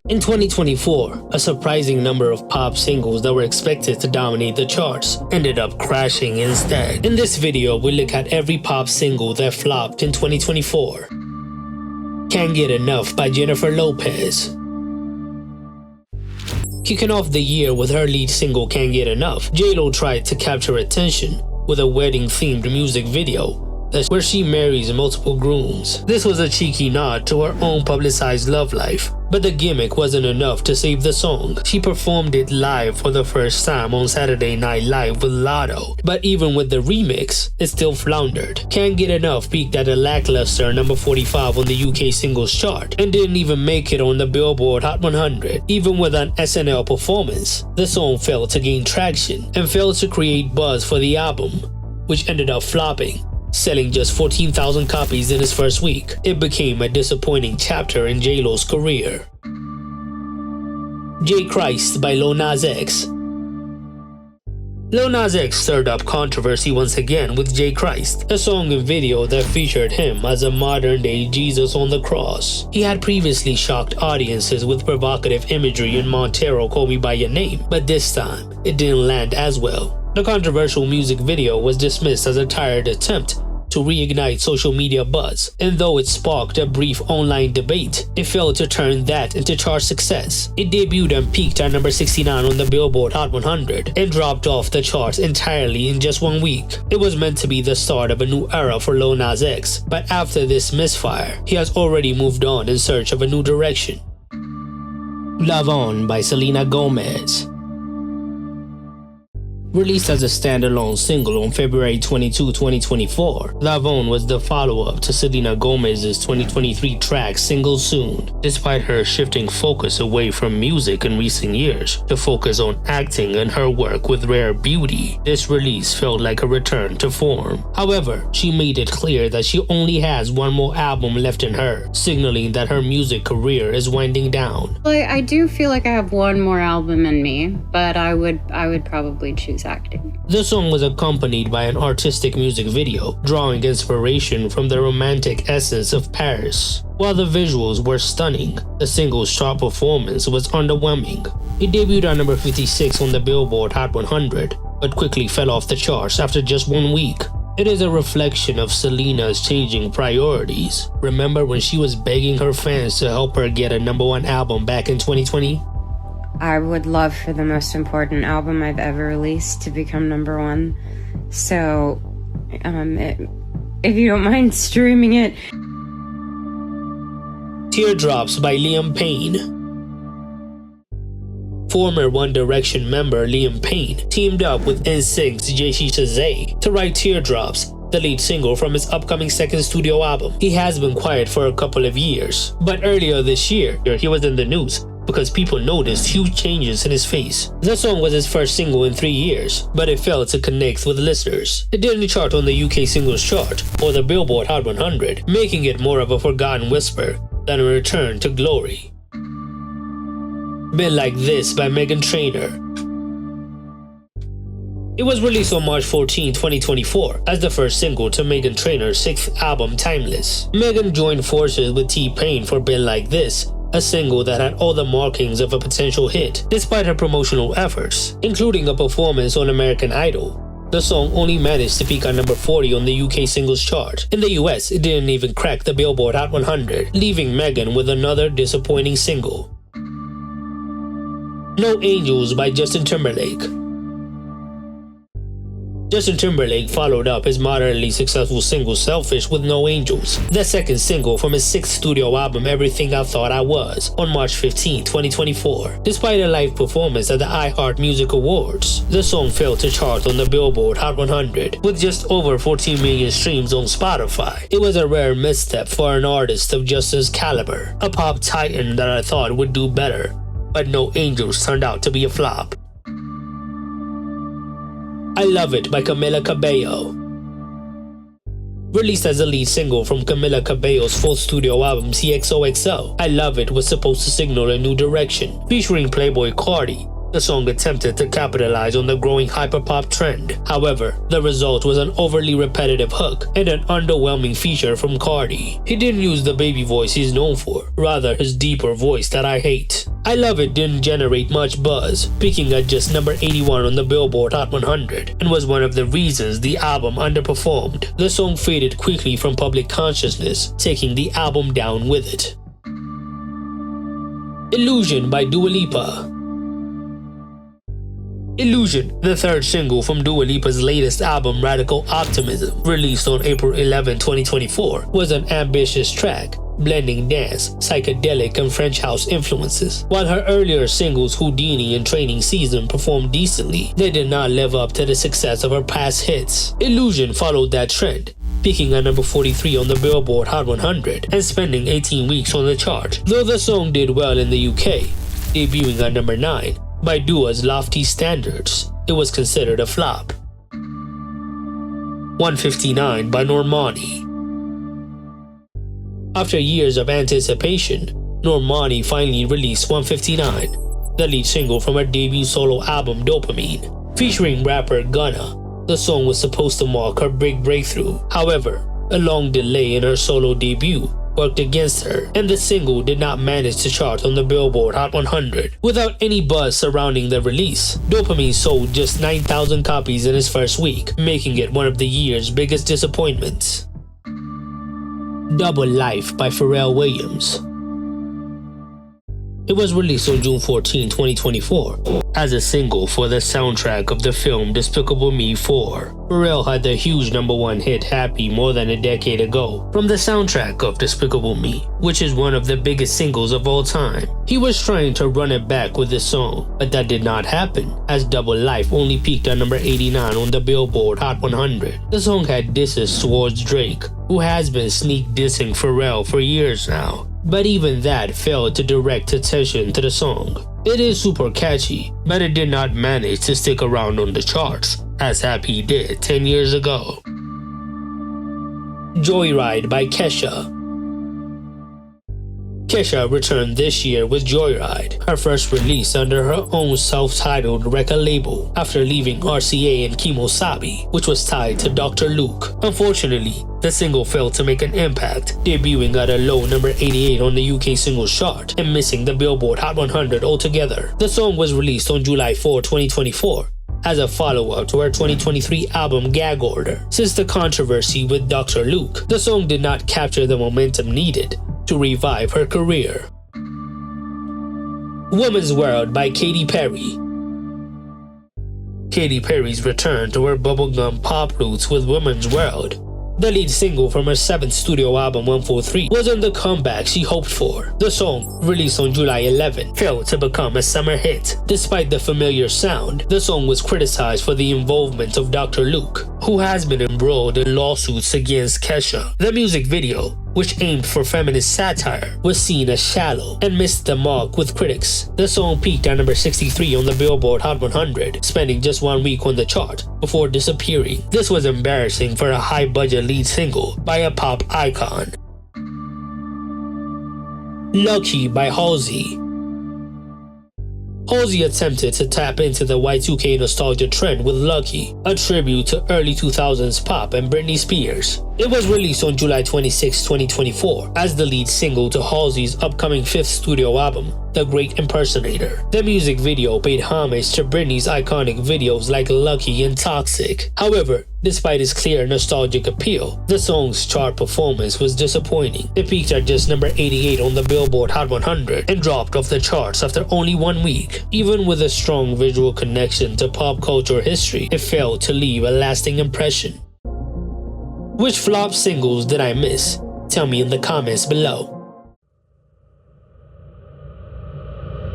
In 2024, a surprising number of pop singles that were expected to dominate the charts ended up crashing instead. In this video, we look at every pop single that flopped in 2024. Can't Get Enough by Jennifer Lopez. Kicking off the year with her lead single Can't Get Enough, J-Lo tried to capture attention with a wedding-themed music video where she marries multiple grooms. This was a cheeky nod to her own publicized love life, but the gimmick wasn't enough to save the song. She performed it live for the first time on Saturday Night Live with Lotto, but even with the remix, it still floundered. Can't Get Enough peaked at a lackluster number 45 on the UK singles chart and didn't even make it on the Billboard Hot 100. Even with an SNL performance, the song failed to gain traction and failed to create buzz for the album, which ended up flopping, selling just 14,000 copies in its first week. It became a disappointing chapter in J-Lo's career. J Christ by Lil Nas X. Lil Nas X stirred up controversy once again with J Christ, a song and video that featured him as a modern-day Jesus on the cross. He had previously shocked audiences with provocative imagery in Montero Call Me By Your Name, but this time, it didn't land as well. The controversial music video was dismissed as a tired attempt to reignite social media buzz, and though it sparked a brief online debate, it failed to turn that into chart success. It debuted and peaked at number 69 on the Billboard Hot 100 and dropped off the charts entirely in just 1 week. It was meant to be the start of a new era for Lil Nas X, but after this misfire, he has already moved on in search of a new direction. Love On by Selena Gomez. Released as a standalone single on February 22, 2024, Love On was the follow-up to Selena Gomez's 2023 track Single Soon. Despite her shifting focus away from music in recent years to focus on acting and her work with Rare Beauty, this release felt like a return to form. However, she made it clear that she only has one more album left in her, signaling that her music career is winding down. I do feel like I have one more album in me, but I would probably choose acting. The song was accompanied by an artistic music video, drawing inspiration from the romantic essence of Paris. While the visuals were stunning, the single's chart performance was underwhelming. It debuted at number 56 on the Billboard Hot 100, but quickly fell off the charts after just 1 week. It is a reflection of Selena's changing priorities. Remember when she was begging her fans to help her get a #1 album back in 2020? I would love for the most important album I've ever released to become #1. So, if you don't mind streaming it. Teardrops by Payne. Former One Direction member Payne teamed up with NSYNC's JC Chasez to write Teardrops, the lead single from his upcoming second studio album. He has been quiet for a couple of years, but earlier this year, he was in the news because people noticed huge changes in his face. The song was his first single in 3 years, but it failed to connect with listeners. It didn't chart on the UK singles chart or the Billboard Hot 100, making it more of a forgotten whisper than a return to glory. Been Like This by Trainor. It was released on March 14, 2024 as the first single to Trainor's 6th album Timeless. Megan joined forces with Payne for Been Like This, a single that had all the markings of a potential hit, despite her promotional efforts, including a performance on American Idol. The song only managed to peak at number 40 on the UK singles chart. In the US, it didn't even crack the Billboard Hot 100, leaving Megan with another disappointing single. No Angels by Justin Timberlake. Justin Timberlake followed up his moderately successful single Selfish with No Angels, the second single from his 6th studio album Everything I Thought I Was, on March 15, 2024. Despite a live performance at the iHeart Music Awards, the song failed to chart on the Billboard Hot 100, with just over 14 million streams on Spotify. It was a rare misstep for an artist of Justin's caliber, a pop titan that I thought would do better, but No Angels turned out to be a flop. I Love It by Camila Cabello. Released as a lead single from Camila Cabello's 4th studio album XOXO, I Love It was supposed to signal a new direction, featuring Playboy Cardi, The song attempted to capitalize on the growing hyperpop trend. However, the result was an overly repetitive hook and an underwhelming feature from Cardi. He didn't use the baby voice he's known for, rather his deeper voice that I hate. I Love It didn't generate much buzz, peaking at just number 81 on the Billboard Hot 100, and was one of the reasons the album underperformed. The song faded quickly from public consciousness, taking the album down with it. Illusion by Dua Lipa. Illusion, the third single from Dua Lipa's latest album Radical Optimism, released on April 11, 2024, was an ambitious track, blending dance, psychedelic, and French house influences. While her earlier singles Houdini and Training Season performed decently, they did not live up to the success of her past hits. Illusion followed that trend, peaking at number 43 on the Billboard Hot 100 and spending 18 weeks on the chart. Though the song did well in the UK, debuting at number 9, by Dua's lofty standards, it was considered a flop. 159 by Normani. After years of anticipation, Normani finally released 159, the lead single from her debut solo album Dopamine. Featuring rapper Gunna, the song was supposed to mark her big breakthrough. However, a long delay in her solo debut worked against her, and the single did not manage to chart on the Billboard Hot 100. Without any buzz surrounding the release, Dopamine sold just 9,000 copies in its first week, making it one of the year's biggest disappointments. Double Life by Pharrell Williams. It was released on June 14, 2024, as a single for the soundtrack of the film Despicable Me 4. Pharrell had the huge #1 hit Happy more than a decade ago from the soundtrack of Despicable Me, which is one of the biggest singles of all time. He was trying to run it back with this song, but that did not happen, as Double Life only peaked at number 89 on the Billboard Hot 100. The song had disses towards Drake, who has been sneak dissing Pharrell for years now. But even that failed to direct attention to the song. It is super catchy, but it did not manage to stick around on the charts, as Happy did 10 years ago. Joyride by Kesha. Kesha returned this year with Joyride, her first release under her own self-titled record label, after leaving RCA and Kemosabe, which was tied to Dr. Luke. Unfortunately, the single failed to make an impact, debuting at a low number 88 on the UK singles chart and missing the Billboard Hot 100 altogether. The song was released on July 4, 2024, as a follow-up to her 2023 album Gag Order. Since the controversy with Dr. Luke, the song did not capture the momentum needed to revive her career. Woman's World by Katy Perry. Katy Perry's return to her bubblegum pop roots with Woman's World, the lead single from her 7th studio album 143, wasn't the comeback she hoped for. The song, released on July 11, failed to become a summer hit. Despite the familiar sound, the song was criticized for the involvement of Dr. Luke, who has been embroiled in lawsuits against Kesha. The music video, which aimed for feminist satire, was seen as shallow and missed the mark with critics. The song peaked at number 63 on the Billboard Hot 100, spending just 1 week on the chart before disappearing. This was embarrassing for a high-budget lead single by a pop icon. Lucky by Halsey. Halsey attempted to tap into the Y2K nostalgia trend with Lucky, a tribute to early 2000s pop and Britney Spears. It was released on July 26, 2024, as the lead single to Halsey's upcoming 5th studio album, The Great Impersonator. The music video paid homage to Britney's iconic videos like Lucky and Toxic. However, despite its clear nostalgic appeal, the song's chart performance was disappointing. It peaked at just number 88 on the Billboard Hot 100 and dropped off the charts after only 1 week. Even with a strong visual connection to pop culture history, it failed to leave a lasting impression. Which flop singles did I miss? Tell me in the comments below.